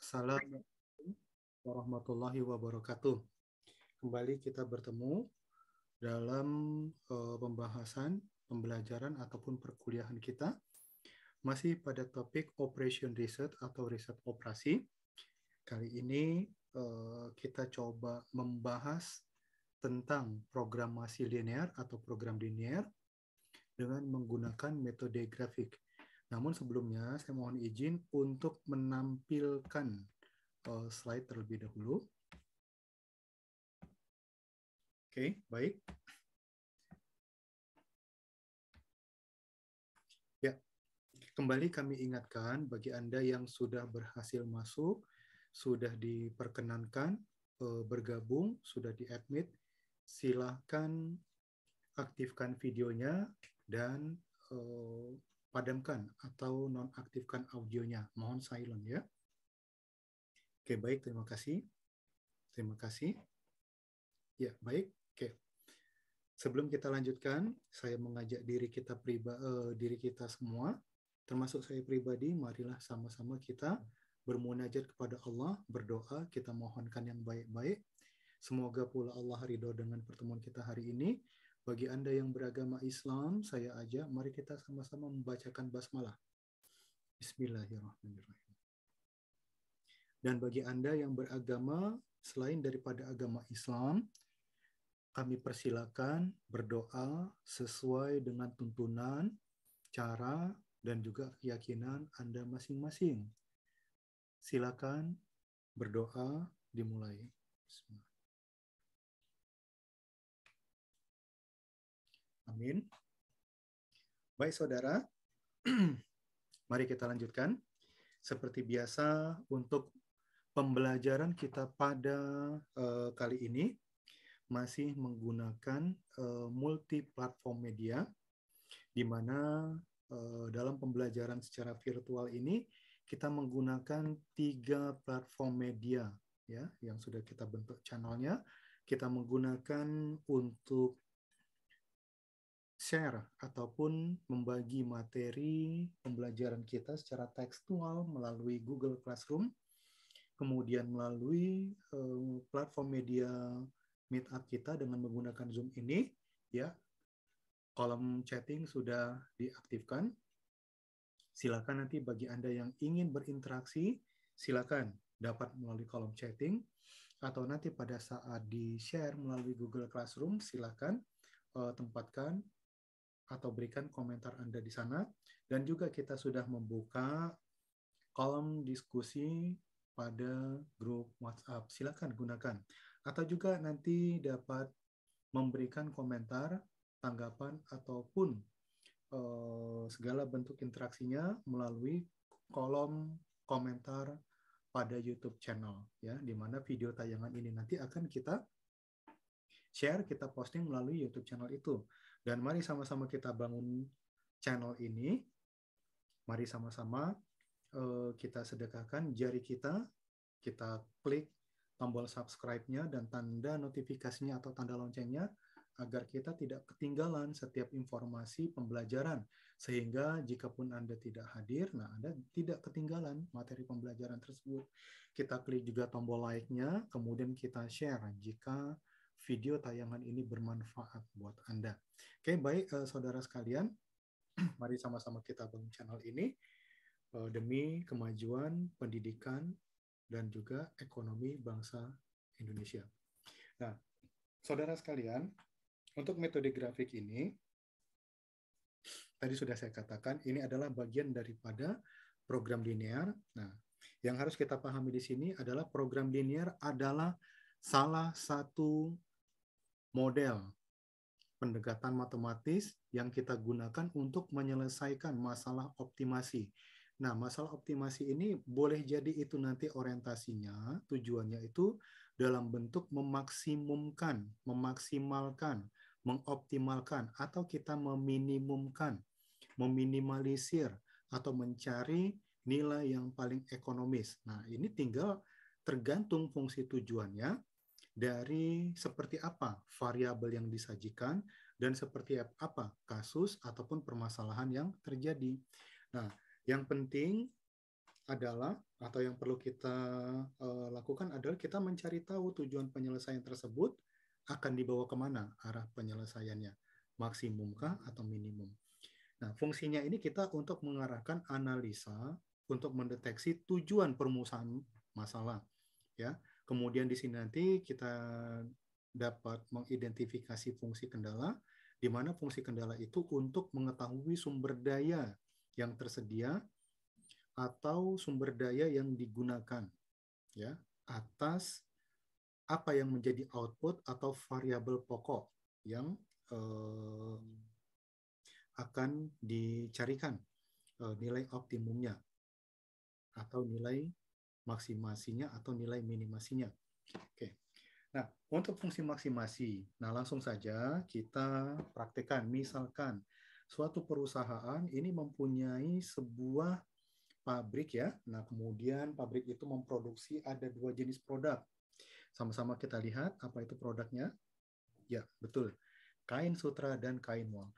Assalamualaikum warahmatullahi wabarakatuh. Kembali kita bertemu dalam pembahasan pembelajaran ataupun perkuliahan kita masih pada topik Operation Research atau riset operasi. Kali ini kita coba membahas tentang programasi linear atau program linear dengan menggunakan metode grafik. Namun sebelumnya saya mohon izin untuk menampilkan slide terlebih dahulu. Oke, baik. Ya, kembali kami ingatkan bagi Anda yang sudah berhasil masuk, sudah diperkenankan bergabung, sudah di-admit, silahkan aktifkan videonya dan padamkan atau nonaktifkan audionya. Mohon silent ya. Oke, baik. Terima kasih. Terima kasih. Ya, baik. Oke. Sebelum kita lanjutkan, saya mengajak diri kita semua, termasuk saya pribadi, marilah sama-sama kita bermunajat kepada Allah, berdoa, kita mohonkan yang baik-baik. Semoga pula Allah ridho dengan pertemuan kita hari ini. Bagi Anda yang beragama Islam, saya ajak, mari kita sama-sama membacakan basmalah. Bismillahirrahmanirrahim. Dan bagi Anda yang beragama selain daripada agama Islam, kami persilakan berdoa sesuai dengan tuntunan, cara, dan juga keyakinan Anda masing-masing. Silakan berdoa dimulai. Bismillah. Amin. Baik saudara, mari kita lanjutkan. Seperti biasa untuk pembelajaran kita pada kali ini masih menggunakan multi-platform media, di mana dalam pembelajaran secara virtual ini kita menggunakan 3 platform media ya yang sudah kita bentuk channelnya. Kita menggunakan untuk share ataupun membagi materi pembelajaran kita secara tekstual melalui Google Classroom, kemudian melalui platform media Meetup kita dengan menggunakan Zoom ini, ya. Kolom chatting sudah diaktifkan. Silakan nanti bagi Anda yang ingin berinteraksi, silakan dapat melalui kolom chatting, atau nanti pada saat di-share melalui Google Classroom, silakan tempatkan atau berikan komentar Anda di sana. Dan juga kita sudah membuka kolom diskusi pada grup WhatsApp. Silakan gunakan. Atau juga nanti dapat memberikan komentar, tanggapan, ataupun segala bentuk interaksinya melalui kolom komentar pada YouTube channel, ya, di mana video tayangan ini nanti akan kita share, kita posting melalui YouTube channel itu. Dan mari sama-sama kita bangun channel ini. Mari sama-sama kita sedekahkan jari kita klik tombol subscribe-nya dan tanda notifikasinya atau tanda loncengnya agar kita tidak ketinggalan setiap informasi pembelajaran. Sehingga jikapun Anda tidak hadir, nah Anda tidak ketinggalan materi pembelajaran tersebut. Kita klik juga tombol like-nya, kemudian kita share jika video tayangan ini bermanfaat buat Anda. Oke, baik saudara sekalian, mari sama-sama kita bangun channel ini demi kemajuan pendidikan dan juga ekonomi bangsa Indonesia. Nah, saudara sekalian, untuk metode grafik ini, tadi sudah saya katakan, ini adalah bagian daripada program linear. Nah, yang harus kita pahami di sini adalah program linear adalah salah satu model pendekatan matematis yang kita gunakan untuk menyelesaikan masalah optimasi. Nah, masalah optimasi ini boleh jadi itu nanti orientasinya, tujuannya itu dalam bentuk memaksimumkan, memaksimalkan, mengoptimalkan, atau kita meminimumkan, meminimalisir, atau mencari nilai yang paling ekonomis. Nah, ini tinggal tergantung fungsi tujuannya, dari seperti apa variabel yang disajikan dan seperti apa kasus ataupun permasalahan yang terjadi. Nah, yang penting adalah, atau yang perlu kita lakukan adalah kita mencari tahu tujuan penyelesaian tersebut akan dibawa kemana arah penyelesaiannya, maksimumkah atau minimum. Nah, fungsinya ini kita untuk mengarahkan analisa untuk mendeteksi tujuan permulaan masalah, ya. Kemudian di sini nanti kita dapat mengidentifikasi fungsi kendala, di mana fungsi kendala itu untuk mengetahui sumber daya yang tersedia atau sumber daya yang digunakan, ya, atas apa yang menjadi output atau variabel pokok yang akan dicarikan nilai optimumnya atau nilai maksimasinya atau nilai minimasinya. Oke. Nah, untuk fungsi maksimasi, nah langsung saja kita praktekkan. Misalkan suatu perusahaan ini mempunyai sebuah pabrik, ya. Nah, kemudian pabrik itu memproduksi ada 2 jenis produk. Sama-sama kita lihat apa itu produknya. Ya, betul. Kain sutra dan kain wol.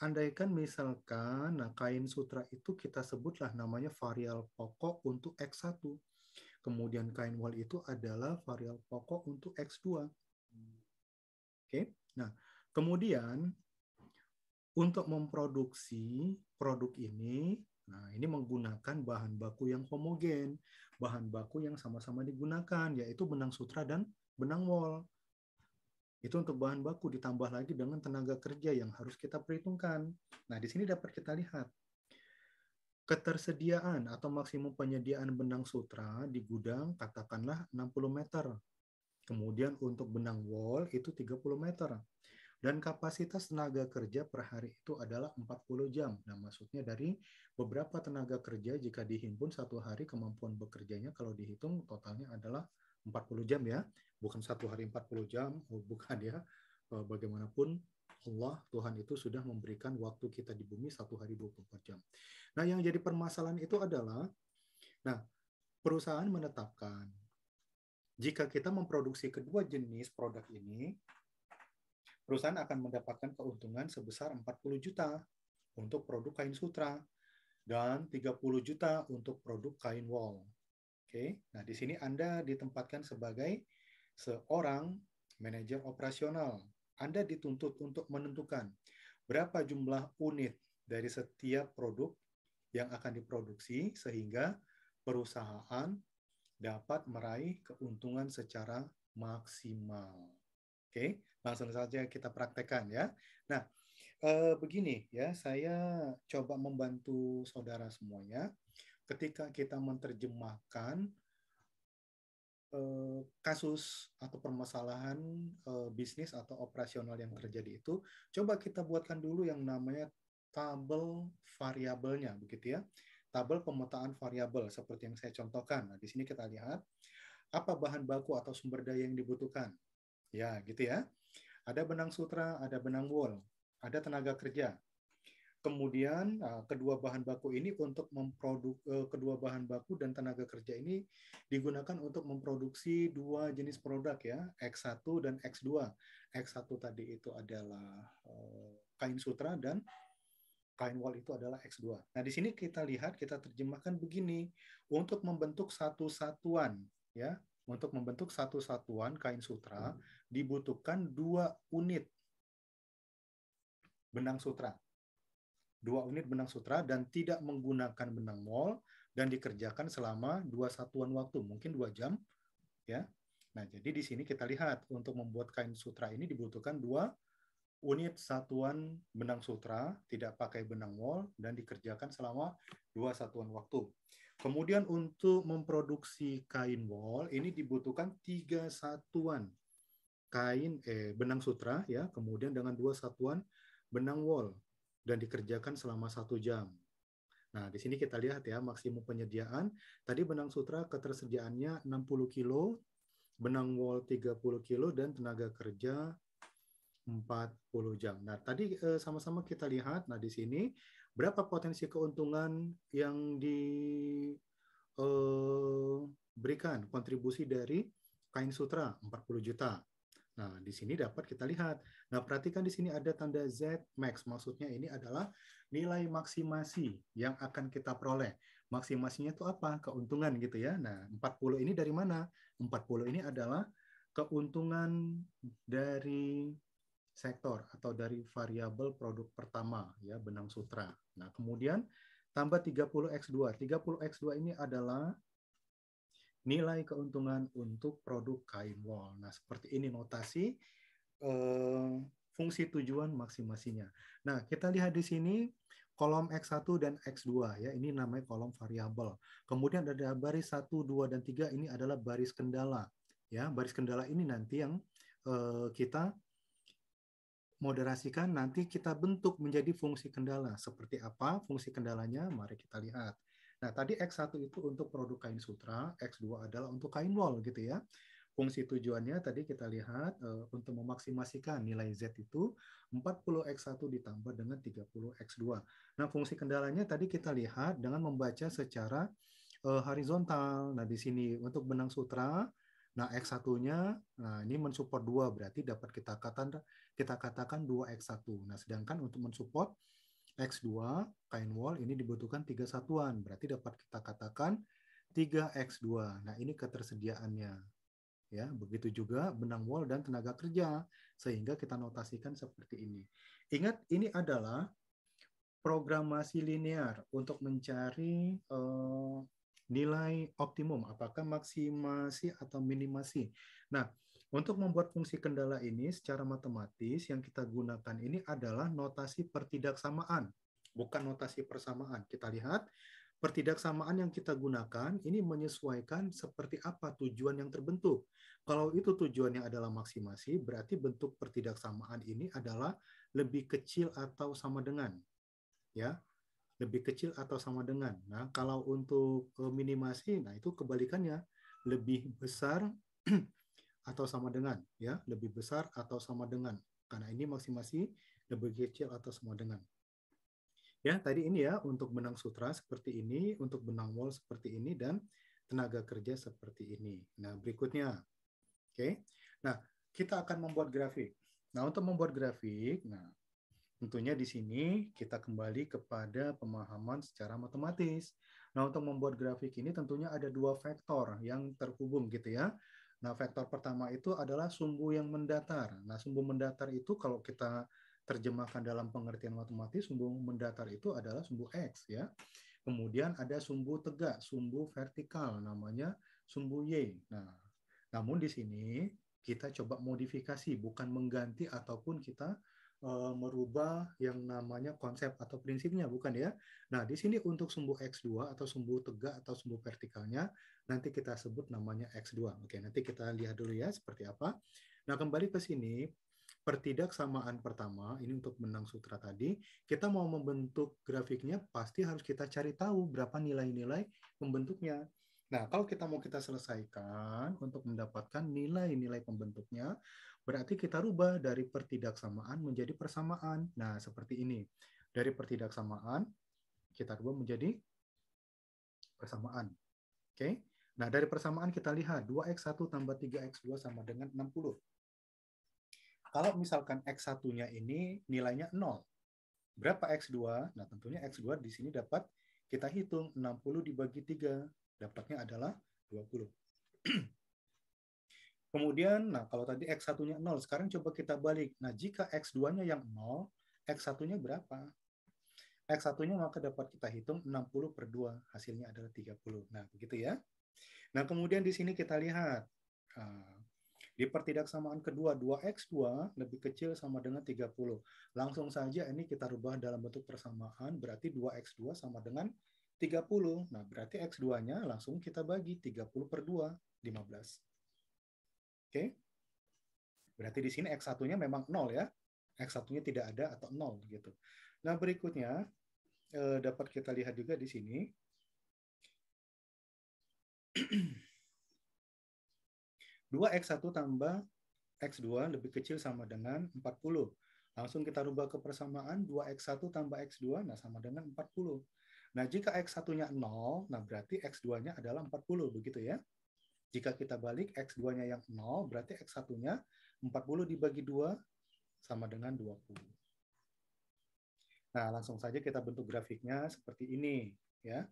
Andaikan misalkan, nah kain sutra itu kita sebutlah namanya variabel pokok untuk X1. Kemudian kain wol itu adalah variabel pokok untuk X2. Oke. Nah, kemudian untuk memproduksi produk ini, nah ini menggunakan bahan baku yang homogen, bahan baku yang sama-sama digunakan, yaitu benang sutra dan benang wol. Itu untuk bahan baku, ditambah lagi dengan tenaga kerja yang harus kita perhitungkan. Nah, di sini dapat kita lihat ketersediaan atau maksimum penyediaan benang sutra di gudang katakanlah 60 meter. Kemudian untuk benang wol itu 30 meter. Dan kapasitas tenaga kerja per hari itu adalah 40 jam. Nah, maksudnya dari beberapa tenaga kerja jika dihimpun satu hari kemampuan bekerjanya kalau dihitung totalnya adalah 40 jam, ya. Bukan satu hari 40 jam, bukan, ya. Bagaimanapun Allah, Tuhan itu sudah memberikan waktu kita di bumi satu hari 24 jam. Nah, yang jadi permasalahan itu adalah, nah, perusahaan menetapkan jika kita memproduksi kedua jenis produk ini, perusahaan akan mendapatkan keuntungan sebesar 40 juta untuk produk kain sutra dan 30 juta untuk produk kain wol. Oke, nah di sini Anda ditempatkan sebagai seorang manajer operasional. Anda dituntut untuk menentukan berapa jumlah unit dari setiap produk yang akan diproduksi sehingga perusahaan dapat meraih keuntungan secara maksimal. Oke, langsung saja kita praktekkan, ya. Nah, begini ya, saya coba membantu saudara semuanya ketika kita menerjemahkan kasus atau permasalahan bisnis atau operasional yang terjadi itu, coba kita buatkan dulu yang namanya tabel variabelnya, begitu ya. Tabel pemetaan variabel seperti yang saya contohkan. Nah, di sini kita lihat apa bahan baku atau sumber daya yang dibutuhkan. Ya, gitu ya. Ada benang sutra, ada benang wol, ada tenaga kerja. Kemudian kedua bahan baku ini untuk kedua bahan baku dan tenaga kerja ini digunakan untuk memproduksi dua jenis produk, ya, X1 dan X2. X1 tadi itu adalah kain sutra dan kain wol itu adalah X2. Nah, di sini kita lihat, kita terjemahkan begini, untuk membentuk satu satuan, ya, untuk membentuk satu satuan kain sutra dibutuhkan 2 unit benang sutra. 2 unit benang sutra dan tidak menggunakan benang wol dan dikerjakan selama 2 satuan waktu, mungkin 2 jam, ya. Nah, jadi di sini kita lihat untuk membuat kain sutra ini dibutuhkan 2 unit satuan benang sutra, tidak pakai benang wol dan dikerjakan selama 2 satuan waktu. Kemudian untuk memproduksi kain wol ini dibutuhkan 3 satuan benang sutra, ya, kemudian dengan 2 satuan benang wol dan dikerjakan selama 1 jam. Nah, di sini kita lihat ya maksimum penyediaan. Tadi benang sutra ketersediaannya 60 kilo, benang wol 30 kilo, dan tenaga kerja 40 jam. Nah, tadi sama-sama kita lihat, nah di sini berapa potensi keuntungan yang diberikan kontribusi dari kain sutra 40 juta. Nah, di sini dapat kita lihat. Nah, perhatikan di sini ada tanda Z max. Maksudnya ini adalah nilai maksimasi yang akan kita peroleh. Maksimasinya itu apa? Keuntungan gitu ya. Nah, 40 ini dari mana? 40 ini adalah keuntungan dari sektor atau dari variabel produk pertama ya, benang sutra. Nah, kemudian tambah 30x2. 30x2 ini adalah nilai keuntungan untuk produk kain wol. Nah, seperti ini notasi fungsi tujuan maksimasinya. Nah, kita lihat di sini kolom X1 dan X2 ya, ini namanya kolom variabel. Kemudian ada baris 1, 2 dan 3 ini adalah baris kendala. Ya, baris kendala ini nanti yang kita moderasikan, nanti kita bentuk menjadi fungsi kendala. Seperti apa fungsi kendalanya? Mari kita lihat. Nah, tadi X1 itu untuk produk kain sutra, X2 adalah untuk kain wol gitu ya. Fungsi tujuannya tadi kita lihat untuk memaksimalkan nilai Z itu 40X1 ditambah dengan 30X2. Nah, fungsi kendalanya tadi kita lihat dengan membaca secara horizontal. Nah, di sini untuk benang sutra, nah X1-nya, nah ini mensupport 2, berarti dapat kita katakan 2X1. Nah, sedangkan untuk mensupport X2, kain wol ini dibutuhkan 3 satuan, berarti dapat kita katakan 3X2. Nah, ini ketersediaannya. Ya, begitu juga benang wol dan tenaga kerja, sehingga kita notasikan seperti ini. Ingat, ini adalah programasi linear untuk mencari nilai optimum, apakah maksimasi atau minimasi. Nah, untuk membuat fungsi kendala ini secara matematis yang kita gunakan ini adalah notasi pertidaksamaan, bukan notasi persamaan. Kita lihat pertidaksamaan yang kita gunakan ini menyesuaikan seperti apa tujuan yang terbentuk. Kalau itu tujuannya adalah maksimasi, berarti bentuk pertidaksamaan ini adalah lebih kecil atau sama dengan, ya, lebih kecil atau sama dengan. Nah, kalau untuk minimasi, nah itu kebalikannya, lebih besar atau sama dengan, ya, lebih besar atau sama dengan. Karena ini maksimasi lebih kecil atau sama dengan. Ya, tadi ini ya untuk benang sutra seperti ini, untuk benang wol seperti ini, dan tenaga kerja seperti ini. Nah, berikutnya. Oke. Nah, kita akan membuat grafik. Nah, untuk membuat grafik, nah tentunya di sini kita kembali kepada pemahaman secara matematis. Nah, untuk membuat grafik ini tentunya ada dua vektor yang terhubung gitu ya. Nah, vektor pertama itu adalah sumbu yang mendatar. Nah, sumbu mendatar itu kalau kita terjemahkan dalam pengertian matematis, sumbu mendatar itu adalah sumbu X ya. Kemudian ada sumbu tegak, sumbu vertikal, namanya sumbu Y. Nah, namun di sini kita coba modifikasi, bukan mengganti ataupun kita merubah yang namanya konsep atau prinsipnya, bukan ya. Nah, di sini untuk sumbu X2 atau sumbu tegak atau sumbu vertikalnya, nanti kita sebut namanya X2. Oke, nanti kita lihat dulu ya seperti apa. Nah, kembali ke sini, pertidaksamaan pertama, ini untuk benang sutra tadi, kita mau membentuk grafiknya, pasti harus kita cari tahu berapa nilai-nilai pembentuknya. Nah, kalau kita selesaikan untuk mendapatkan nilai-nilai pembentuknya, berarti kita rubah dari pertidaksamaan menjadi persamaan. Nah, seperti ini. Dari pertidaksamaan, kita rubah menjadi persamaan. Oke. Nah, dari persamaan kita lihat 2x1 tambah 3x2 sama dengan 60. Kalau misalkan x1-nya ini nilainya 0, berapa x2? Nah, tentunya x2 di sini dapat kita hitung 60 dibagi 3, dapatnya adalah 20. Kemudian, nah kalau tadi X1-nya 0, sekarang coba kita balik. Nah, jika X2-nya yang 0, X1-nya berapa? X1-nya maka dapat kita hitung 60 per 2, hasilnya adalah 30. Nah, begitu ya. Nah, kemudian di sini kita lihat, di pertidaksamaan kedua, 2X2 lebih kecil sama dengan 30. Langsung saja ini kita rubah dalam bentuk persamaan, berarti 2X2 sama dengan 30. Nah, berarti X2-nya langsung kita bagi 30 per 2, 15. Oke. Berarti di sini X1-nya memang 0 ya. X1-nya tidak ada atau 0 gitu. Nah, berikutnya dapat kita lihat juga di sini. 2X1 tambah X2 lebih kecil sama dengan 40. Langsung kita rubah ke persamaan 2X1 tambah X2, nah sama dengan 40. Nah, jika X1-nya 0, nah berarti X2-nya adalah 40, begitu ya. Jika kita balik X2-nya yang 0, berarti X1-nya 40 dibagi 2 sama dengan 20. Nah, langsung saja kita bentuk grafiknya seperti ini, ya.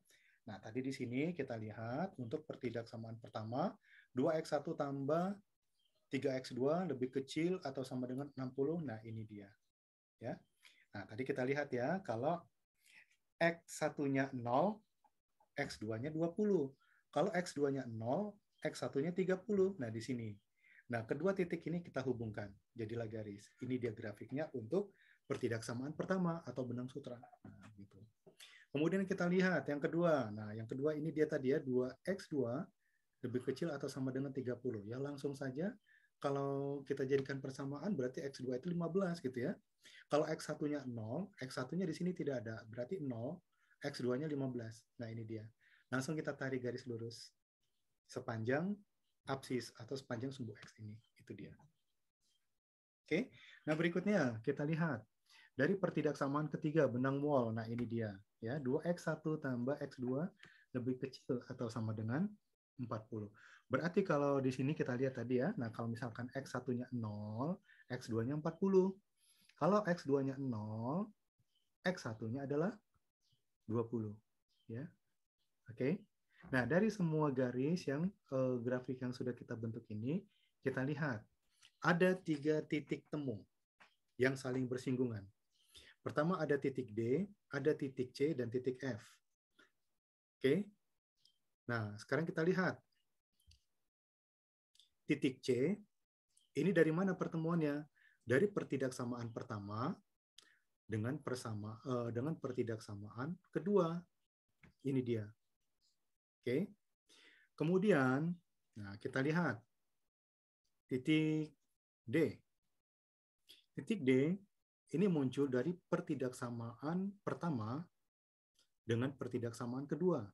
Nah, tadi di sini kita lihat untuk pertidaksamaan pertama, 2x1 tambah 3x2 lebih kecil atau sama dengan 60. Nah, ini dia, ya. Nah, tadi kita lihat ya, kalau x1-nya 0, x2-nya 20. Kalau x2-nya 0, x1-nya 30. Nah, di sini. Nah, kedua titik ini kita hubungkan. Jadilah garis. Ini dia grafiknya untuk pertidaksamaan pertama atau benang sutra. Nah, gitu. Kemudian kita lihat yang kedua. Nah, yang kedua ini dia tadi ya, 2x2 lebih kecil atau sama dengan 30. Ya, langsung saja kalau kita jadikan persamaan berarti x2 itu 15 gitu ya. Kalau x1-nya 0, x1-nya di sini tidak ada, berarti 0, x2-nya 15. Nah, ini dia. Langsung kita tarik garis lurus sepanjang apsis atau sepanjang sumbu x ini. Itu dia. Oke. Nah, berikutnya kita lihat dari pertidaksamaan ketiga benang wall. Nah, ini dia ya, 2x1 tambah x2 lebih kecil atau sama dengan 40. Berarti kalau di sini kita lihat tadi ya, nah kalau misalkan x1-nya 0, x2-nya 40. Kalau x2-nya 0, x1-nya adalah 20. Ya. Oke. Nah, dari semua garis yang grafik yang sudah kita bentuk ini, kita lihat ada 3 titik temu yang saling bersinggungan. Pertama ada titik D, ada titik C, dan titik F. Oke. Nah, sekarang kita lihat. Titik C, ini dari mana pertemuannya? Dari pertidaksamaan pertama dengan pertidaksamaan kedua. Ini dia. Oke. Kemudian, nah kita lihat titik D. Titik D ini muncul dari pertidaksamaan pertama dengan pertidaksamaan kedua.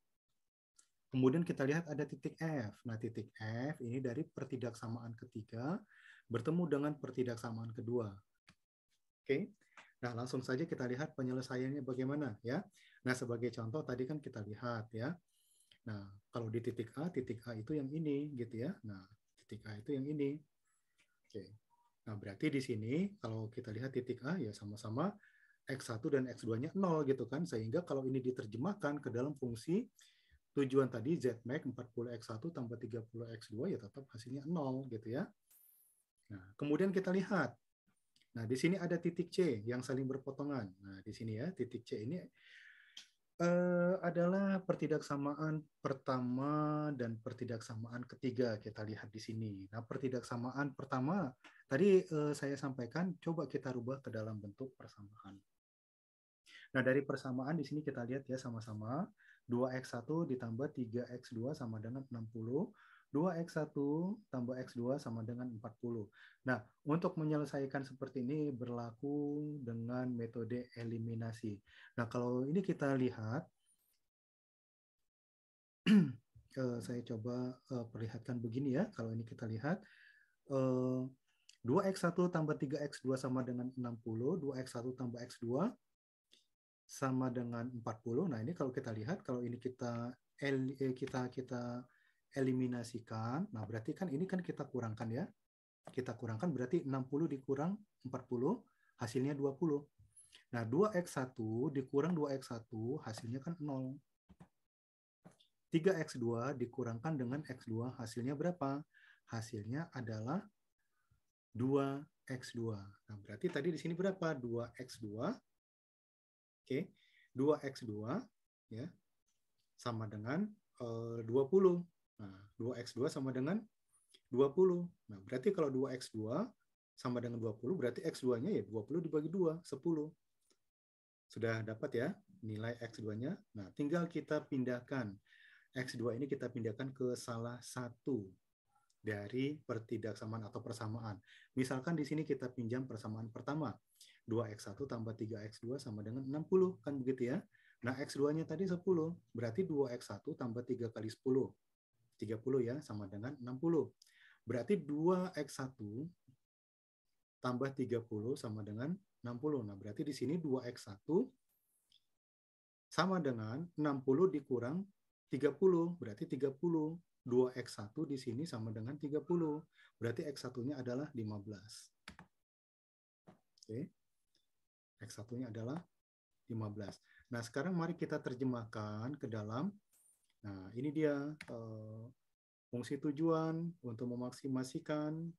Kemudian kita lihat ada titik F. Nah, titik F ini dari pertidaksamaan ketiga bertemu dengan pertidaksamaan kedua. Oke. Nah, langsung saja kita lihat penyelesaiannya bagaimana ya. Nah, sebagai contoh tadi kan kita lihat ya. Nah, kalau di titik A itu yang ini gitu ya. Nah, titik A itu yang ini. Oke. Nah, berarti di sini kalau kita lihat titik A ya sama-sama X1 dan X2-nya 0 gitu kan. Sehingga kalau ini diterjemahkan ke dalam fungsi tujuan tadi Zmax 40x1 tambah 30x2 ya tetap hasilnya 0 gitu ya. Nah, kemudian kita lihat. Nah, di sini ada titik C yang saling berpotongan. Nah, di sini ya, titik C ini adalah pertidaksamaan pertama dan pertidaksamaan ketiga kita lihat di sini. Nah, pertidaksamaan pertama tadi saya sampaikan coba kita rubah ke dalam bentuk persamaan. Nah, dari persamaan di sini kita lihat ya sama-sama 2x1 ditambah 3x2 sama dengan 60. 2x1 tambah x2 sama dengan 40. Nah, untuk menyelesaikan seperti ini berlaku dengan metode eliminasi. Nah, kalau ini kita lihat, saya coba perlihatkan begini ya. Kalau ini kita lihat, 2x1 tambah 3x2 sama dengan 60. 2x1 tambah x2 sama dengan 40. Nah, ini kalau kita lihat, kalau ini kita eliminasikan, nah berarti kan ini kan kita kurangkan ya. Kita kurangkan berarti 60 dikurang 40, hasilnya 20. Nah, 2x1 dikurang 2x1, hasilnya kan 0. 3x2 dikurangkan dengan x2, hasilnya berapa? Hasilnya adalah 2x2. Nah, berarti tadi di sini berapa? 2x2. Oke, 2x2 ya sama dengan 20. Nah, 2x2 sama dengan 20. Nah, berarti kalau 2x2 sama dengan 20, berarti x2-nya ya 20 dibagi 2, 10. Sudah dapat ya nilai x2-nya. Nah, tinggal kita pindahkan. X2 ini kita pindahkan ke salah satu dari pertidaksamaan atau persamaan. Misalkan di sini kita pinjam persamaan pertama. 2x1 tambah 3x2 sama dengan 60. Kan begitu ya. Nah, x2-nya tadi 10. Berarti 2x1 tambah 3 kali 10. 30 ya, sama dengan 60. Berarti 2x1 tambah 30 sama dengan 60. Nah, berarti di sini 2x1 sama dengan 60 dikurang 30, berarti 30. 2x1 di sini sama dengan 30. Berarti x1-nya adalah 15. Oke. X1-nya adalah 15. Nah, sekarang mari kita terjemahkan ke dalam. Nah, ini dia fungsi tujuan untuk memaksimalkan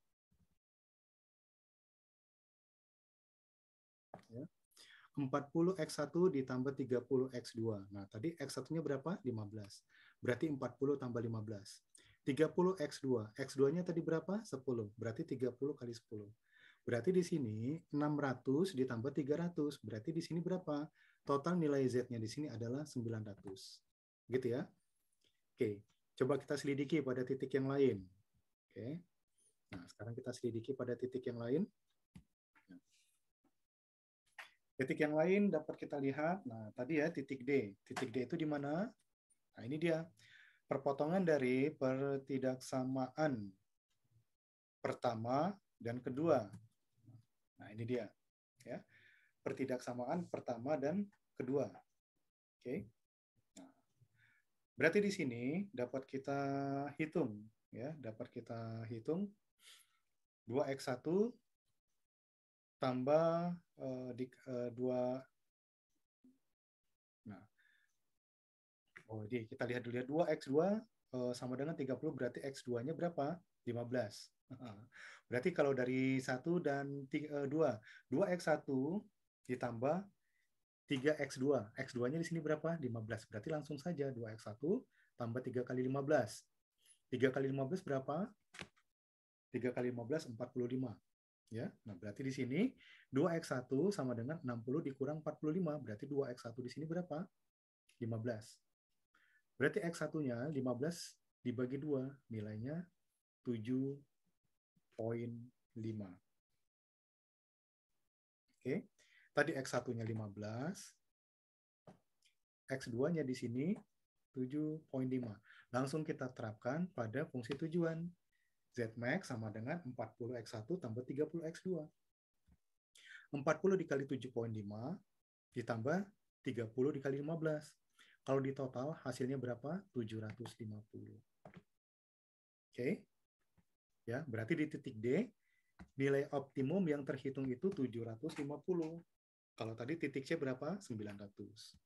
ya, 40x1 ditambah 30x2. Nah, tadi x1-nya berapa? 15. Berarti 40 tambah 15. 30x2. X2-nya tadi berapa? 10. Berarti 30 kali 10. Berarti di sini 600 ditambah 300. Berarti di sini berapa? Total nilai Z-nya di sini adalah 900. Gitu ya. Oke, coba kita selidiki pada titik yang lain. Oke. Nah, sekarang kita selidiki pada titik yang lain. Titik yang lain dapat kita lihat. Nah, tadi ya titik D. Titik D itu di mana? Nah, ini dia. Perpotongan dari pertidaksamaan pertama dan kedua. Nah, ini dia. Ya. Pertidaksamaan pertama dan kedua. Oke. Nah, berarti di sini dapat kita hitung ya, dapat kita hitung 2x1 tambah 2. Nah, kita lihat dulu ya. 2x2 sama dengan 30, berarti x2-nya berapa? 15. Berarti kalau dari 1 dan 2, 2x1 ditambah 3x2. X2-nya di sini berapa? 15. Berarti langsung saja 2x1 tambah 3 kali 15. 3 kali 15 berapa? 3 kali 15, 45. Ya, nah berarti di sini 2x1 sama dengan 60 dikurang 45. Berarti 2x1 di sini berapa? 15. Berarti x1-nya 15 dibagi 2, nilainya 7,5. Oke. Tadi x1-nya 15, x2-nya di sini 7,5. Langsung kita terapkan pada fungsi tujuan. Zmax sama dengan 40x1 tambah 30x2. 40 dikali 7,5 ditambah 30 dikali 15. Kalau di total hasilnya berapa? 750. Oke. Ya, berarti di titik D nilai optimum yang terhitung itu 750. Kalau tadi titik C berapa? 900.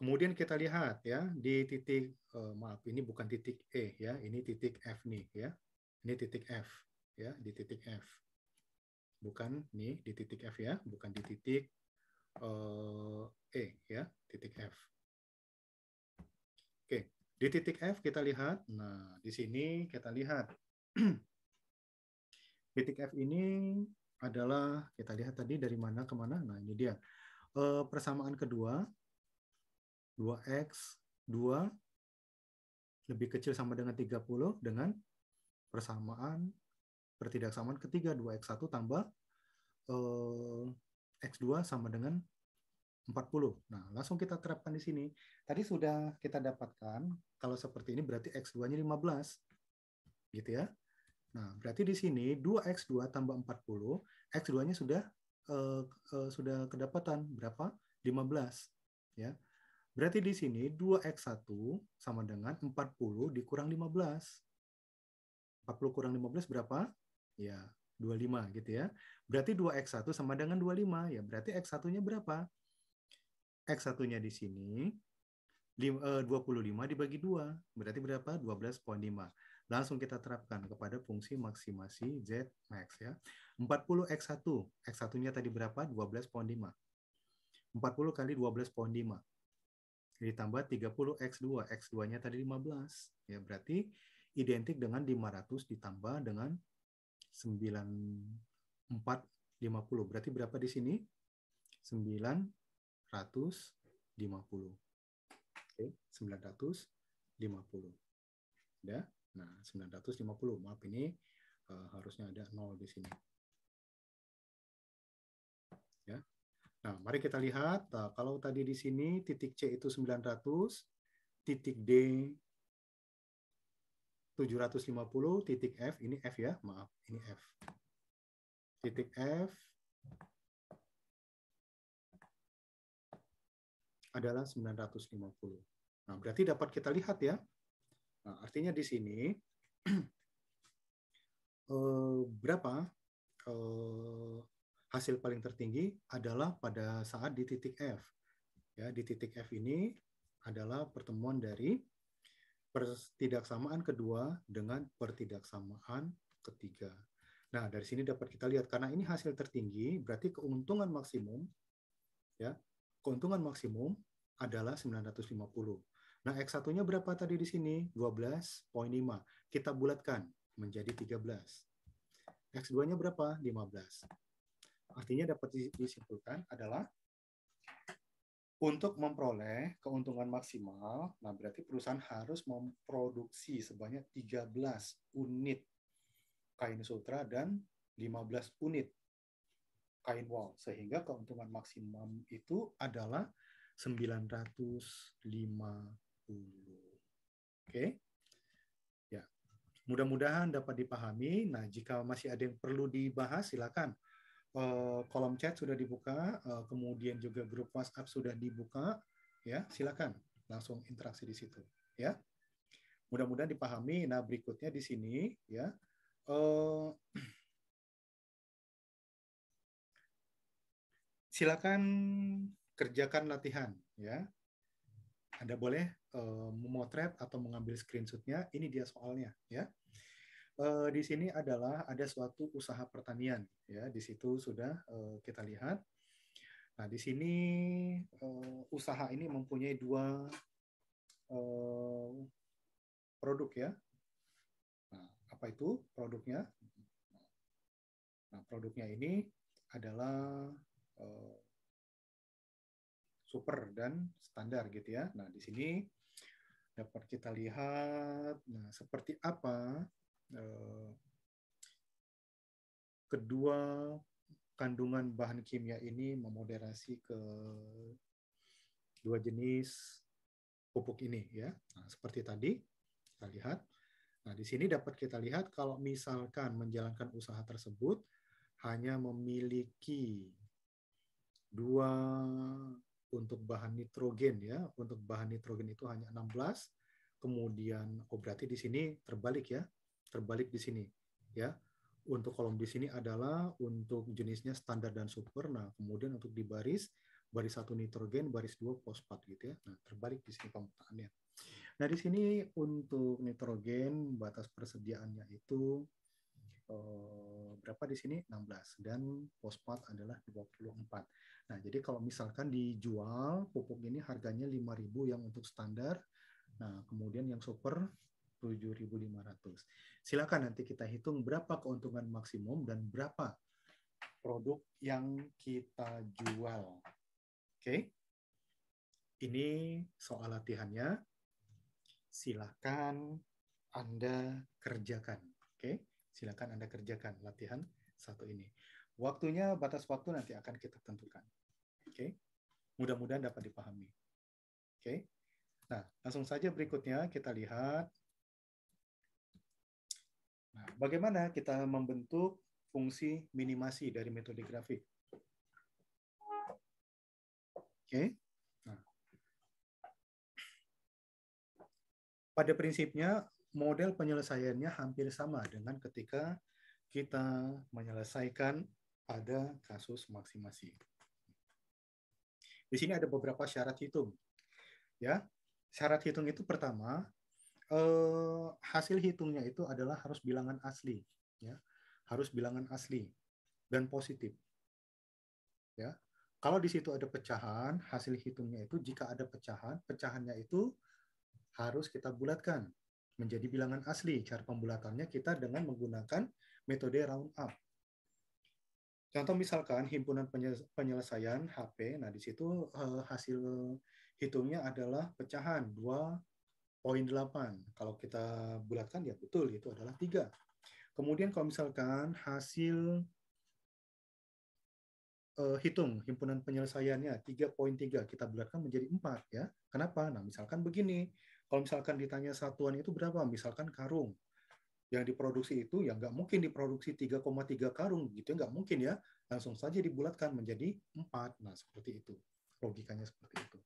Kemudian kita lihat ya di titik maaf, ini bukan titik E ya, ini titik F nih ya. Ini titik F ya, di titik F. Bukan nih di titik F ya, bukan di titik E ya, titik F. Oke, di titik F kita lihat. Nah, di sini kita lihat titik F ini adalah, kita lihat tadi dari mana ke mana. Nah, ini dia. Persamaan kedua 2x 2 lebih kecil sama dengan 30 dengan persamaan pertidaksamaan ketiga 2x1 tambah x2 sama dengan 40. Nah, langsung kita terapkan di sini. Tadi sudah kita dapatkan kalau seperti ini berarti x2-nya 15. Gitu ya. Nah, berarti di sini 2x2 tambah 40, x2-nya sudah kedapatan berapa? 15, ya. Berarti di sini 2x1 sama dengan 40 dikurang 15. 40 kurang 15 berapa? Ya, 25 gitu ya. Berarti 2x1 sama dengan 25, ya. Berarti x1-nya berapa? X1-nya di sini 25 dibagi 2. Berarti berapa? 12,5. Langsung kita terapkan kepada fungsi maksimasi Z max ya. 40x1. X1-nya tadi berapa? 12,5. 40 kali 12,5. Ditambah 30x2. X2-nya tadi 15. Ya, berarti identik dengan 500 ditambah dengan 9450. Berarti berapa di sini? 950. Oke, 950. Ya. Nah, 950. Maaf ini harusnya ada 0 di sini. Ya. Nah, mari kita lihat. Kalau tadi di sini titik C itu 900, titik D 750, titik F ini F ya, maaf, ini F. Titik F adalah 950. Nah, berarti dapat kita lihat ya. Nah, artinya di sini berapa hasil paling tertinggi adalah pada saat di titik F. Ya, di titik F ini adalah pertemuan dari pertidaksamaan kedua dengan pertidaksamaan ketiga. Nah, dari sini dapat kita lihat karena ini hasil tertinggi, berarti keuntungan maksimum ya. Keuntungan maksimum adalah 950. Nah, X1-nya berapa tadi di sini? 12,5. Kita bulatkan menjadi 13. X2-nya berapa? 15. Artinya dapat disimpulkan adalah untuk memperoleh keuntungan maksimal, nah berarti perusahaan harus memproduksi sebanyak 13 unit kain sutra dan 15 unit kain wol. Sehingga keuntungan maksimum itu adalah 950. Oke. Ya. Mudah-mudahan dapat dipahami. Nah, jika masih ada yang perlu dibahas, silakan. Kolom chat sudah dibuka, kemudian juga grup WhatsApp sudah dibuka, ya silakan langsung interaksi di situ, ya. Mudah-mudahan dipahami. Nah, berikutnya di sini, ya, silakan kerjakan latihan, ya. Anda boleh memotret atau mengambil screenshot-nya. Ini dia soalnya, ya. Di sini adalah ada suatu usaha pertanian, ya. Di situ sudah kita lihat. Nah, di sini usaha ini mempunyai dua produk ya. Nah, apa itu produknya? Nah, produknya ini adalah super dan standar gitu ya. Nah, di sini dapat kita lihat, nah seperti apa kedua kandungan bahan kimia ini memoderasi ke dua jenis pupuk ini ya. Nah, seperti tadi kita lihat. Nah, di sini dapat kita lihat kalau misalkan menjalankan usaha tersebut hanya memiliki dua untuk bahan nitrogen ya. Untuk bahan nitrogen itu hanya 16. Kemudian berarti di sini terbalik ya. Terbalik di sini ya. Untuk kolom di sini adalah untuk jenisnya standar dan super. Nah, kemudian untuk di baris 1 nitrogen, baris 2 fosfat gitu ya. Nah, terbalik di sini pemetaannya. Nah, di sini untuk nitrogen batas persediaannya itu berapa di sini? 16 dan fosfat adalah 24. Nah, jadi kalau misalkan dijual pupuk ini harganya 5.000 yang untuk standar. Nah, kemudian yang super 7.500. Silakan nanti kita hitung berapa keuntungan maksimum dan berapa produk yang kita jual. Oke. Ini soal latihannya. Silakan Anda kerjakan. Oke. Silakan Anda kerjakan latihan satu ini. Waktunya, batas waktu nanti akan kita tentukan. Oke. Mudah-mudahan dapat dipahami. Oke. Nah, langsung saja berikutnya kita lihat. Nah, bagaimana kita membentuk fungsi minimasi dari metode grafik. Oke. Nah, pada prinsipnya, model penyelesaiannya hampir sama dengan ketika kita menyelesaikan pada kasus maksimasi. Di sini ada beberapa syarat hitung. Ya, syarat hitung itu pertama, hasil hitungnya itu adalah harus bilangan asli, ya, harus bilangan asli dan positif. Ya, kalau di situ ada pecahan, hasil hitungnya itu jika ada pecahan, pecahannya itu harus kita bulatkan menjadi bilangan asli. Cara pembulatannya kita dengan menggunakan metode round up. Contoh misalkan himpunan penyelesaian HP, nah di situ hasil hitungnya adalah pecahan 2,8. Kalau kita bulatkan ya betul itu adalah 3. Kemudian kalau misalkan hasil hitung himpunan penyelesaiannya 3,3 kita bulatkan menjadi 4 ya. Kenapa? Nah, misalkan begini. Kalau misalkan ditanya satuan itu berapa? Misalkan karung. Yang diproduksi itu ya nggak mungkin diproduksi 3,3 karung gitu, nggak mungkin ya, langsung saja dibulatkan menjadi 4. Nah, seperti itu logikanya, seperti itu.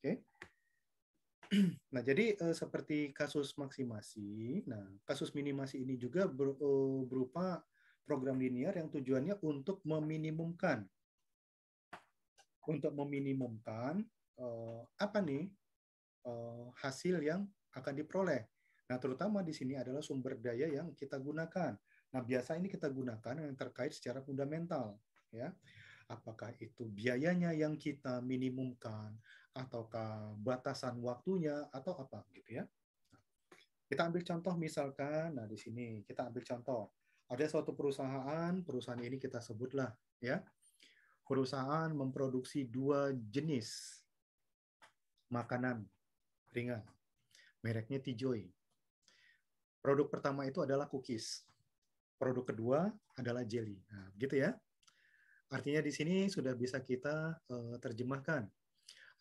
Oke. Nah, jadi seperti kasus maksimasi, nah kasus minimasi ini juga berupa program linear yang tujuannya untuk meminimumkan apa nih hasil yang akan diperoleh. Nah, terutama di sini adalah sumber daya yang kita gunakan. Nah, biasa ini kita gunakan yang terkait secara fundamental, ya. Apakah itu biayanya yang kita minimumkan, ataukah batasan waktunya, atau apa gitu ya. Kita ambil contoh misalkan, nah di sini kita ambil contoh. Ada suatu perusahaan ini kita sebutlah ya. Perusahaan memproduksi 2 jenis makanan ringan. Mereknya Tijoy. Produk pertama itu adalah cookies. Produk kedua adalah jelly. Nah, gitu ya. Artinya di sini sudah bisa kita terjemahkan.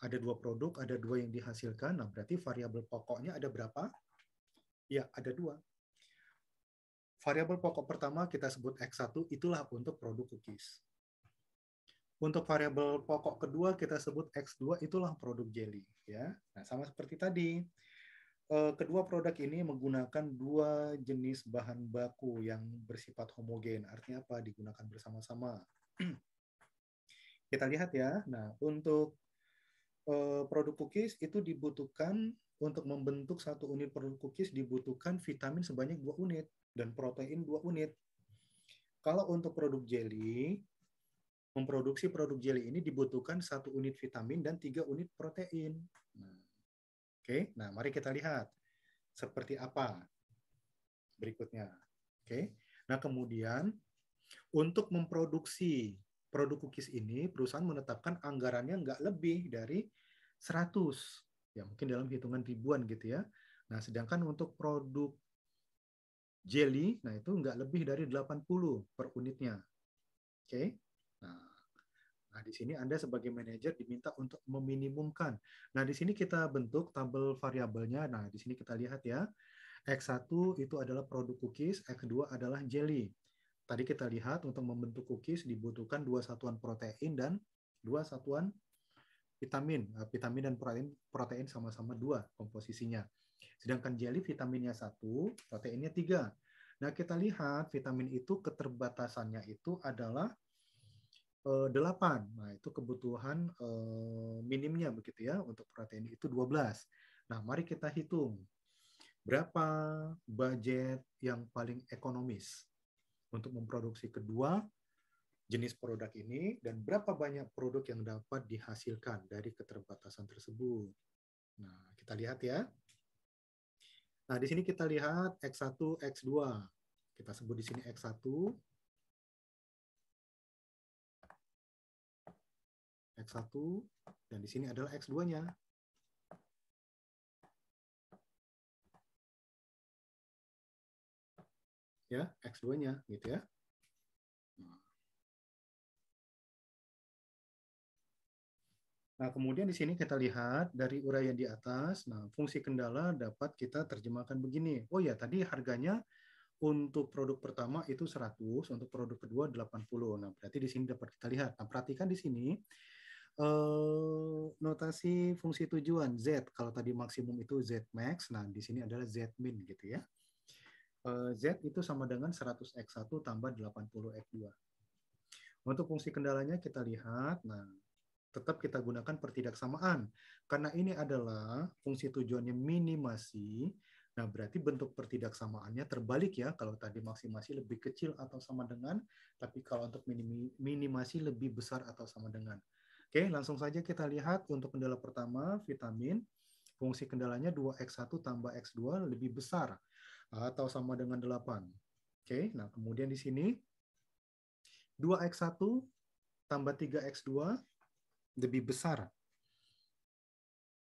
Ada 2 produk, ada 2 yang dihasilkan. Nah, berarti variabel pokoknya ada berapa? Ya, ada 2. Variabel pokok pertama kita sebut X1, itulah untuk produk cookies. Untuk variabel pokok kedua kita sebut X2, itulah produk jelly. Ya. Nah, sama seperti tadi. Kedua produk ini menggunakan 2 jenis bahan baku yang bersifat homogen. Artinya apa? Digunakan bersama-sama. Kita lihat ya. Nah, untuk produk cookies itu dibutuhkan untuk membentuk 1 unit produk cookies dibutuhkan vitamin sebanyak 2 unit dan protein 2 unit. Kalau untuk produk jelly, memproduksi produk jelly ini dibutuhkan 1 unit vitamin dan 3 unit protein. Nah, oke, nah mari kita lihat seperti apa berikutnya. Oke, nah kemudian untuk memproduksi produk cookies ini, perusahaan menetapkan anggarannya nggak lebih dari 100, ya mungkin dalam hitungan ribuan gitu ya. Nah, sedangkan untuk produk jelly, nah itu nggak lebih dari 80 per unitnya. Oke, nah di sini Anda sebagai manajer diminta untuk meminimumkan. Nah, di sini kita bentuk tabel variabelnya. Nah, di sini kita lihat ya. X1 itu adalah produk cookies, X2 adalah jelly. Tadi kita lihat untuk membentuk cookies dibutuhkan 2 satuan protein dan 2 satuan vitamin. Vitamin dan protein sama-sama 2 komposisinya. Sedangkan jelly vitaminnya 1, proteinnya 3. Nah, kita lihat vitamin itu keterbatasannya itu adalah 8. Nah, itu kebutuhan minimnya begitu ya. Untuk protein itu 12. Nah, mari kita hitung. Berapa budget yang paling ekonomis untuk memproduksi kedua jenis produk ini dan berapa banyak produk yang dapat dihasilkan dari keterbatasan tersebut. Nah, kita lihat ya. Nah, di sini kita lihat X1, X2. Kita sebut di sini X1, X1, dan di sini adalah X2-nya. Ya, X2-nya gitu ya. Nah, kemudian di sini kita lihat dari uraian di atas, nah fungsi kendala dapat kita terjemahkan begini. Oh ya, tadi harganya untuk produk pertama itu 100, untuk produk kedua 80. Nah, berarti di sini dapat kita lihat. Nah, perhatikan di sini notasi fungsi tujuan Z. Kalau tadi maksimum itu Z max, nah di sini adalah Z min gitu ya. Z itu sama dengan 100x1 tambah 80x2. Untuk fungsi kendalanya kita lihat, nah tetap kita gunakan pertidaksamaan. Karena ini adalah fungsi tujuannya minimasi, nah berarti bentuk pertidaksamaannya terbalik ya. Kalau tadi maksimasi lebih kecil atau sama dengan, tapi kalau untuk minimasi lebih besar atau sama dengan. Oke, langsung saja kita lihat untuk kendala pertama, vitamin. Fungsi kendalanya 2x1 tambah x2 lebih besar atau sama dengan 8. Oke, nah kemudian di sini 2x1 tambah 3x2 lebih besar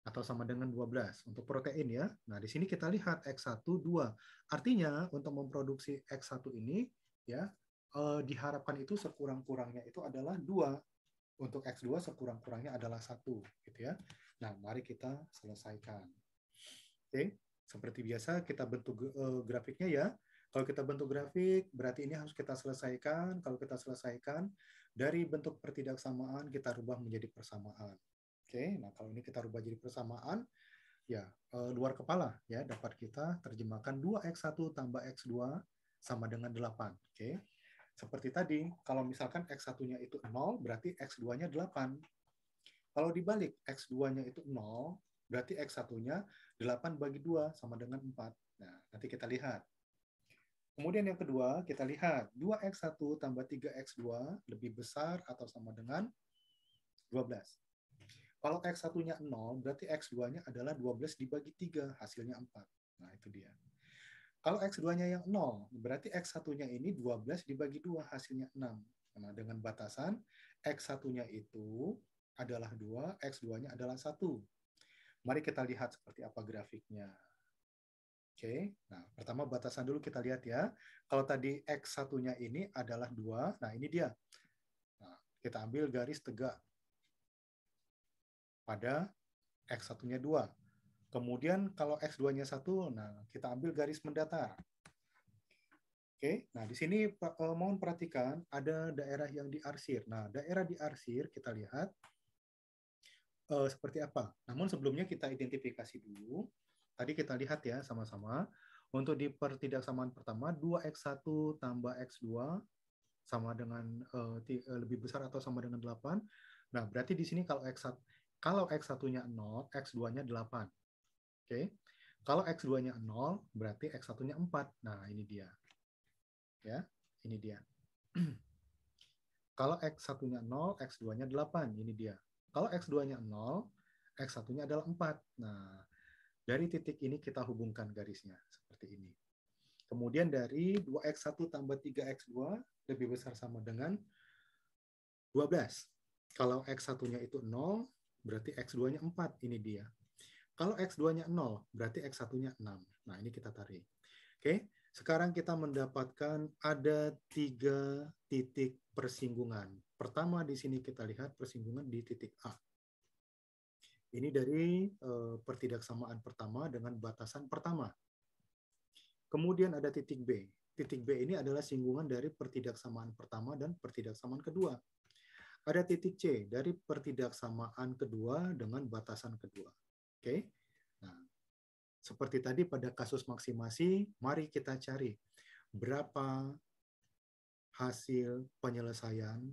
atau sama dengan 12 untuk protein ya. Nah, di sini kita lihat X1 2. Artinya untuk memproduksi X1 ini ya diharapkan itu sekurang-kurangnya itu adalah 2. Untuk X2 sekurang-kurangnya adalah 1 gitu ya. Nah, mari kita selesaikan. Oke, seperti biasa kita bentuk grafiknya ya. Kalau kita bentuk grafik, berarti ini harus kita selesaikan. Kalau kita selesaikan, dari bentuk pertidaksamaan kita rubah menjadi persamaan. Oke, nah kalau ini kita rubah jadi persamaan, ya luar kepala ya dapat kita terjemahkan 2x1 tambah x2 sama dengan 8. Oke. Seperti tadi, kalau misalkan x1-nya itu 0, berarti x2-nya 8. Kalau dibalik, x2-nya itu 0, berarti x1-nya 8 bagi 2 sama dengan 4. Nah, nanti kita lihat. Kemudian yang kedua, kita lihat 2x1 tambah 3x2 lebih besar atau sama dengan 12. Kalau x1-nya 0, berarti x2-nya adalah 12 dibagi 3, hasilnya 4. Nah, itu dia. Kalau x2-nya yang 0, berarti x1-nya ini 12 dibagi 2, hasilnya 6. Nah, dengan batasan x1-nya itu adalah 2, x2-nya adalah 1. Mari kita lihat seperti apa grafiknya. Oke, nah pertama batasan dulu kita lihat ya. Kalau tadi x1-nya ini adalah 2, nah ini dia. Nah, kita ambil garis tegak pada x1-nya 2. Kemudian kalau x2-nya 1, nah kita ambil garis mendatar. Oke, nah di sini mohon perhatikan ada daerah yang diarsir. Nah, daerah diarsir kita lihat seperti apa. Namun sebelumnya kita identifikasi dulu. Tadi kita lihat ya sama-sama. Untuk di pertidaksamaan pertama, 2x1 tambah x2 sama dengan lebih besar atau sama dengan 8. Nah, berarti di sini kalau x1-nya 0, x2-nya 8. Oke. Kalau x2-nya 0, berarti x1-nya 4. Nah, ini dia. Ya, ini dia. Kalau x1-nya 0, x2-nya 8. Ini dia. Kalau x2-nya 0, x1-nya adalah 4. Nah, dari titik ini kita hubungkan garisnya seperti ini. Kemudian dari 2x1 tambah 3x2 lebih besar sama dengan 12. Kalau x1-nya itu 0, berarti x2-nya 4. Ini dia. Kalau x2-nya 0, berarti x1-nya 6. Nah, ini kita tarik. Oke, sekarang kita mendapatkan ada 3 titik persinggungan. Pertama di sini kita lihat persinggungan di titik A. Ini dari pertidaksamaan pertama dengan batasan pertama. Kemudian ada titik B. Titik B ini adalah singgungan dari pertidaksamaan pertama dan pertidaksamaan kedua. Ada titik C dari pertidaksamaan kedua dengan batasan kedua. Oke. Nah, seperti tadi pada kasus maksimasi, mari kita cari berapa hasil penyelesaian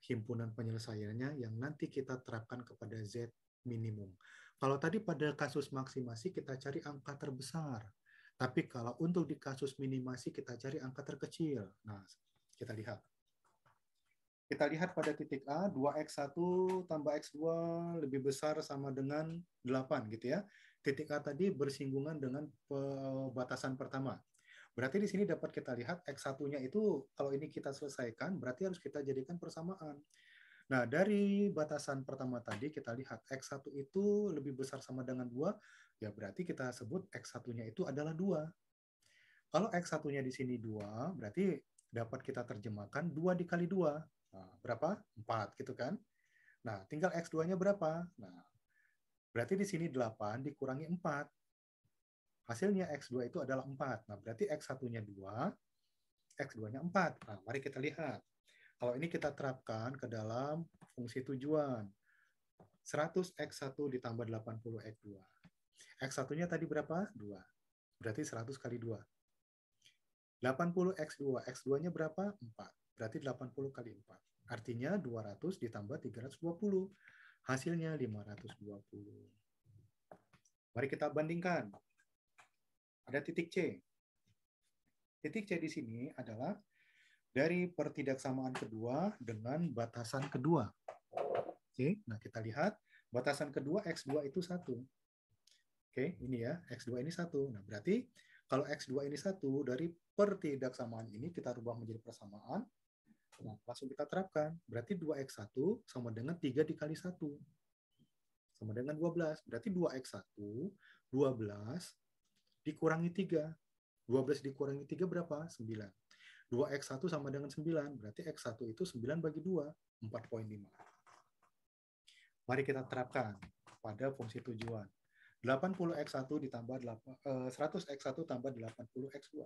himpunan penyelesaiannya yang nanti kita terapkan kepada Z minimum. Kalau tadi pada kasus maksimasi kita cari angka terbesar. Tapi kalau untuk di kasus minimasi kita cari angka terkecil. Nah, kita lihat. Kita lihat pada titik A, 2x1 tambah x2 lebih besar sama dengan 8 gitu ya. Titik A tadi bersinggungan dengan batasan pertama. Berarti di sini dapat kita lihat x1-nya itu kalau ini kita selesaikan berarti harus kita jadikan persamaan. Nah, dari batasan pertama tadi kita lihat x1 itu lebih besar sama dengan 2, ya berarti kita sebut x1-nya itu adalah 2. Kalau x1-nya di sini 2, berarti dapat kita terjemahkan 2 dikali 2. Nah, berapa? 4 gitu kan. Nah, tinggal x2-nya berapa? Nah, berarti di sini 8 dikurangi 4. Hasilnya x2 itu adalah 4. Nah, berarti x1-nya 2, x2-nya 4. Nah, mari kita lihat. Kalau ini kita terapkan ke dalam fungsi tujuan. 100x1 ditambah 80x2. X1-nya tadi berapa? 2. Berarti 100 kali 2. 80x2. X2-nya berapa? 4. Berarti 80 kali 4. Artinya 200 ditambah 320. Hasilnya 520. Mari kita bandingkan. Ada titik C. Titik C di sini adalah dari pertidaksamaan kedua dengan batasan kedua. Oke, nah kita lihat batasan kedua X2 itu 1. Oke, ini ya, X2 ini 1. Nah, berarti kalau X2 ini 1, dari pertidaksamaan ini kita rubah menjadi persamaan. Nah, langsung kita terapkan. Berarti 2X1 sama dengan 3 dikali 1. Sama dengan 12. Berarti 2X1, 12 dikurangi 3. 12 dikurangi 3 berapa? 9. 2X1 sama dengan 9. Berarti X1 itu 9 bagi 2, 4,5. Mari kita terapkan pada fungsi tujuan. 80x1 ditambah 100x1 tambah 80x2.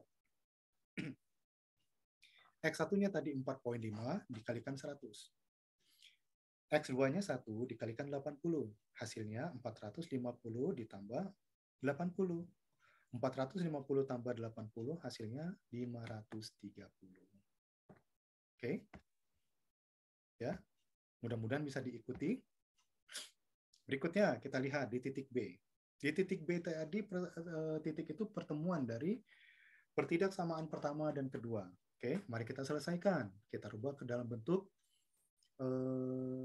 X1-nya tadi 4,5 dikalikan 100. X2-nya 1 dikalikan 80. Hasilnya 450 ditambah 80. 450 tambah 80 hasilnya 530. Oke. Ya. Mudah-mudahan bisa diikuti. Berikutnya kita lihat di titik B. Di titik B tadi titik itu pertemuan dari pertidaksamaan pertama dan kedua. Oke, mari kita selesaikan. Kita rubah ke dalam bentuk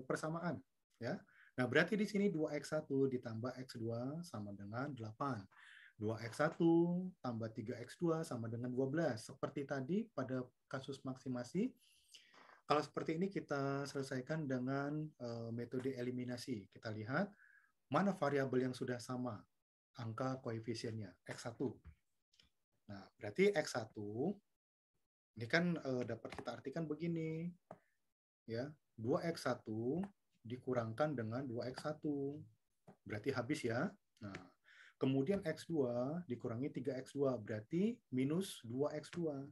persamaan, ya. Nah, berarti di sini 2x1 ditambah x2 sama dengan 8. 2x1 tambah 3x2 sama dengan 12. Seperti tadi pada kasus maksimasi, kalau seperti ini kita selesaikan dengan metode eliminasi. Kita lihat mana variabel yang sudah sama angka koefisiennya, x1. Nah, berarti x1 ini kan dapat kita artikan begini, ya, 2x1 dikurangkan dengan 2x1. Berarti habis ya. Nah, kemudian x2 dikurangi 3x2, berarti minus 2x2.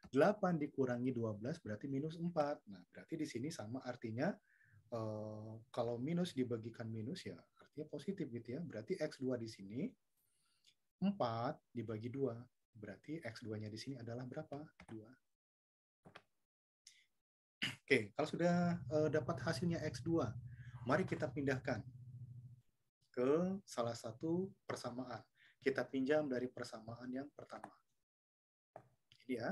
8 dikurangi 12 berarti minus 4. Nah, berarti di sini sama artinya kalau minus dibagikan minus ya artinya positif gitu ya. Berarti x2 di sini 4 dibagi 2. Berarti x2-nya di sini adalah berapa? 2. Oke, kalau sudah dapat hasilnya x2, mari kita pindahkan ke salah satu persamaan. Kita pinjam dari persamaan yang pertama. Ini ya.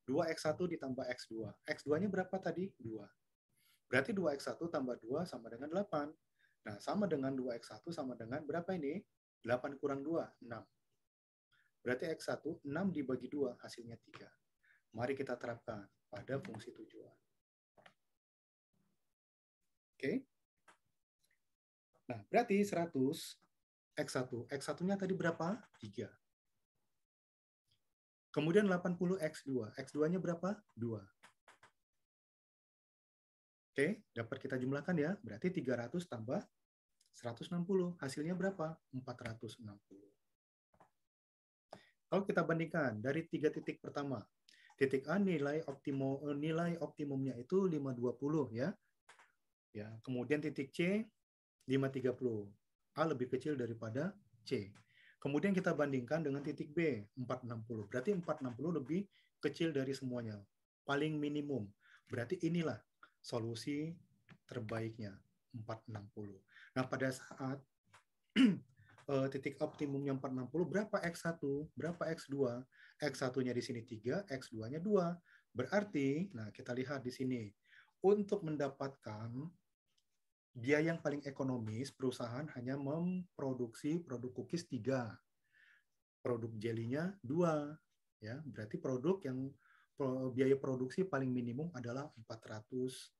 2x1 ditambah x2. X2-nya berapa tadi? 2. Berarti 2x1 tambah 2 sama dengan 8. Nah, sama dengan 2x1 sama dengan berapa ini? 8 kurang 2, 6. Berarti x1, 6 dibagi 2, hasilnya 3. Mari kita terapkan pada fungsi tujuan. Oke. Nah, berarti 100 x1. X1-nya tadi berapa? 3. Kemudian 80 x2. X2-nya berapa? 2. Oke, dapat kita jumlahkan ya. Berarti 300 tambah 160. Hasilnya berapa? 460. Kalau kita bandingkan dari 3 titik pertama. Titik A nilai optimumnya itu 520 ya. Ya, kemudian titik C 530. A lebih kecil daripada C. Kemudian kita bandingkan dengan titik B, 460. Berarti 460 lebih kecil dari semuanya. Paling minimum. Berarti inilah solusi terbaiknya, 460. Nah, pada saat titik optimumnya 460, berapa X1? Berapa X2? X1-nya di sini 3, X2-nya 2. Berarti, nah kita lihat di sini, untuk mendapatkan biaya yang paling ekonomis, perusahaan hanya memproduksi produk cookies 3. Produk jelinya 2. Ya, berarti produk yang biaya produksi paling minimum adalah 460.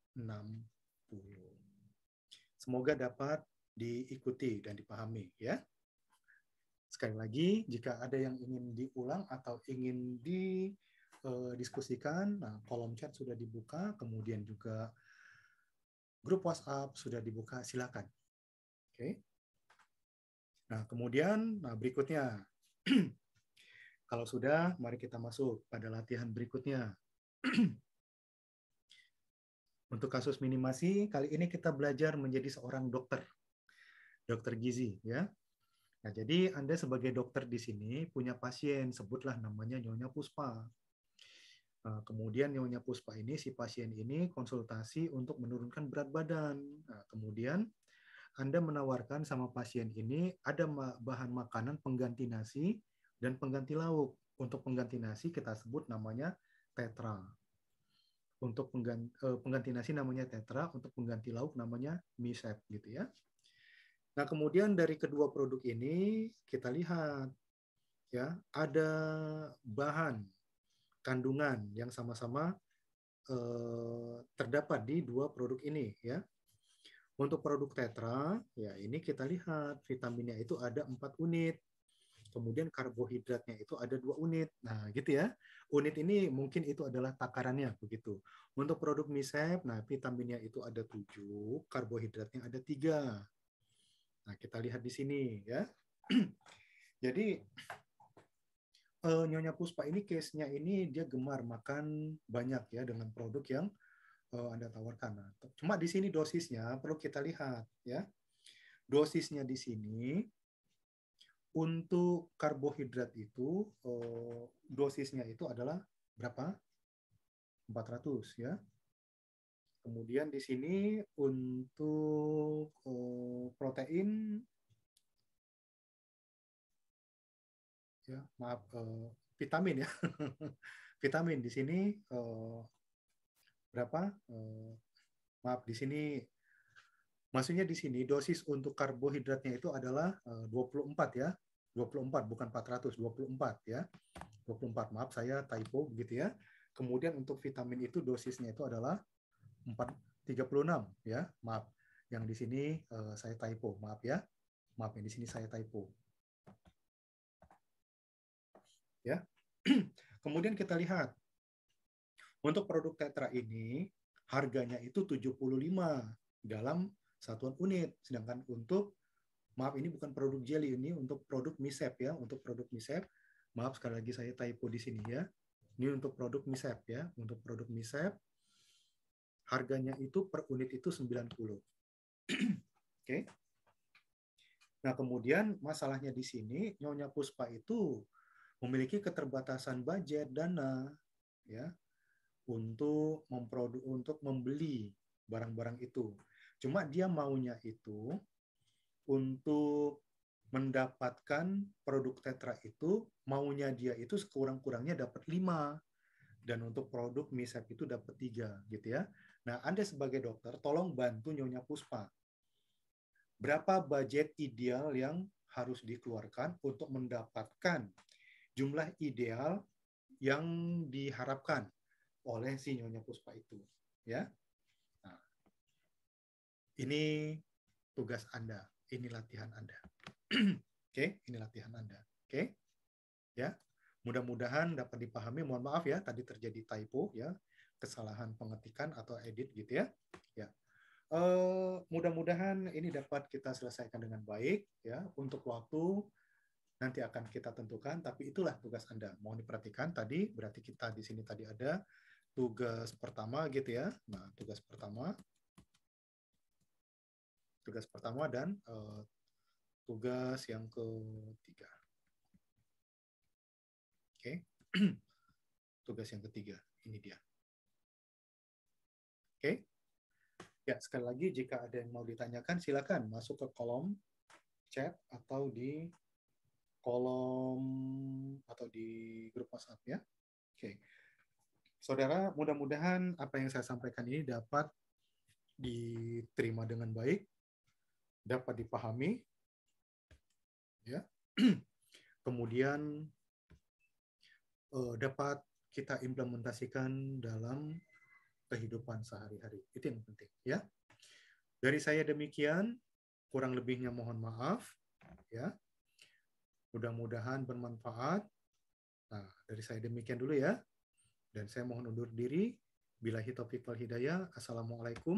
Semoga dapat diikuti dan dipahami ya. Sekali lagi, jika ada yang ingin diulang atau ingin didiskusikan, nah, kolom chat sudah dibuka, kemudian juga grup WhatsApp sudah dibuka, silakan. Oke. Nah, kemudian berikutnya. Kalau sudah, mari kita masuk pada latihan berikutnya. Untuk kasus minimasi, kali ini kita belajar menjadi seorang dokter. Dokter gizi, ya. Nah, jadi Anda sebagai dokter di sini punya pasien, sebutlah namanya Nyonya Puspa. Nah, kemudian Nyonya Puspa ini, si pasien ini konsultasi untuk menurunkan berat badan. Nah, kemudian Anda menawarkan sama pasien ini ada bahan makanan pengganti nasi dan pengganti lauk. Untuk pengganti nasi kita sebut namanya tetra. Untuk pengganti nasi namanya tetra, untuk pengganti lauk namanya misep gitu ya. Nah, kemudian dari kedua produk ini kita lihat ya, ada bahan kandungan yang sama-sama terdapat di dua produk ini ya. Untuk produk tetra, ya ini kita lihat vitaminnya itu ada 4 unit. Kemudian karbohidratnya itu ada 2 unit. Nah, gitu ya. Unit ini mungkin itu adalah takarannya begitu. Untuk produk misep, nah vitaminnya itu ada 7, karbohidratnya ada 3. Nah, kita lihat di sini ya. Jadi Nyonya Puspa ini case-nya ini dia gemar makan banyak ya dengan produk yang Anda tawarkan. Nah, cuma di sini dosisnya perlu kita lihat ya. Dosisnya di sini untuk karbohidrat itu dosisnya itu adalah berapa? 400 ya. Kemudian di sini untuk protein ya, maaf vitamin ya. Vitamin di sini berapa? Maaf di sini maksudnya di sini dosis untuk karbohidratnya itu adalah 24 ya. 24 bukan 400, 24 ya. 24, maaf saya typo begitu ya. Kemudian untuk vitamin itu dosisnya itu adalah 36 ya. Maaf. Yang di sini saya typo, maaf ya. Maaf yang di sini saya typo. Ya. Kemudian kita lihat untuk produk tetra ini harganya itu 75 dalam satuan unit. Sedangkan untuk, maaf ini bukan produk jelly, ini untuk produk misep ya. Untuk produk misep, maaf sekali lagi saya typo di sini ya. Ini untuk produk misep ya. Untuk produk misep, harganya itu per unit itu 90. Oke. Nah, kemudian masalahnya di sini, Nyonya Puspa itu memiliki keterbatasan budget dana ya untuk membeli barang-barang itu. Cuma dia maunya itu untuk mendapatkan produk tetra itu, maunya dia itu sekurang-kurangnya dapat 5. Dan untuk produk misep itu dapat 3 gitu ya. Nah, Anda sebagai dokter tolong bantu Nyonya Puspa. Berapa budget ideal yang harus dikeluarkan untuk mendapatkan jumlah ideal yang diharapkan oleh si Nyonya Puspa itu, ya. Nah, ini tugas Anda, ini latihan Anda. Oke, ini latihan Anda. Oke, ya. Mudah-mudahan dapat dipahami. Mohon maaf ya, tadi terjadi typo ya, kesalahan pengetikan atau edit gitu ya. Ya. Mudah-mudahan ini dapat kita selesaikan dengan baik ya. Untuk waktu nanti akan kita tentukan, tapi itulah tugas Anda. Mohon diperhatikan tadi, berarti kita di sini tadi ada tugas pertama gitu ya. Nah, tugas pertama dan tugas yang ketiga. Oke. Tugas yang ketiga, ini dia. Oke. Ya, sekali lagi jika ada yang mau ditanyakan silakan masuk ke kolom chat atau di kolom atau di grup WhatsApp ya. Oke. Saudara, mudah-mudahan apa yang saya sampaikan ini dapat diterima dengan baik, dapat dipahami, ya. Kemudian dapat kita implementasikan dalam kehidupan sehari-hari. Itu yang penting, ya. Dari saya demikian, kurang lebihnya mohon maaf, ya. Mudah-mudahan bermanfaat. Nah, dari saya demikian dulu ya. Dan saya mohon undur diri. Billahi taufiq wal hidayah. Assalamualaikum.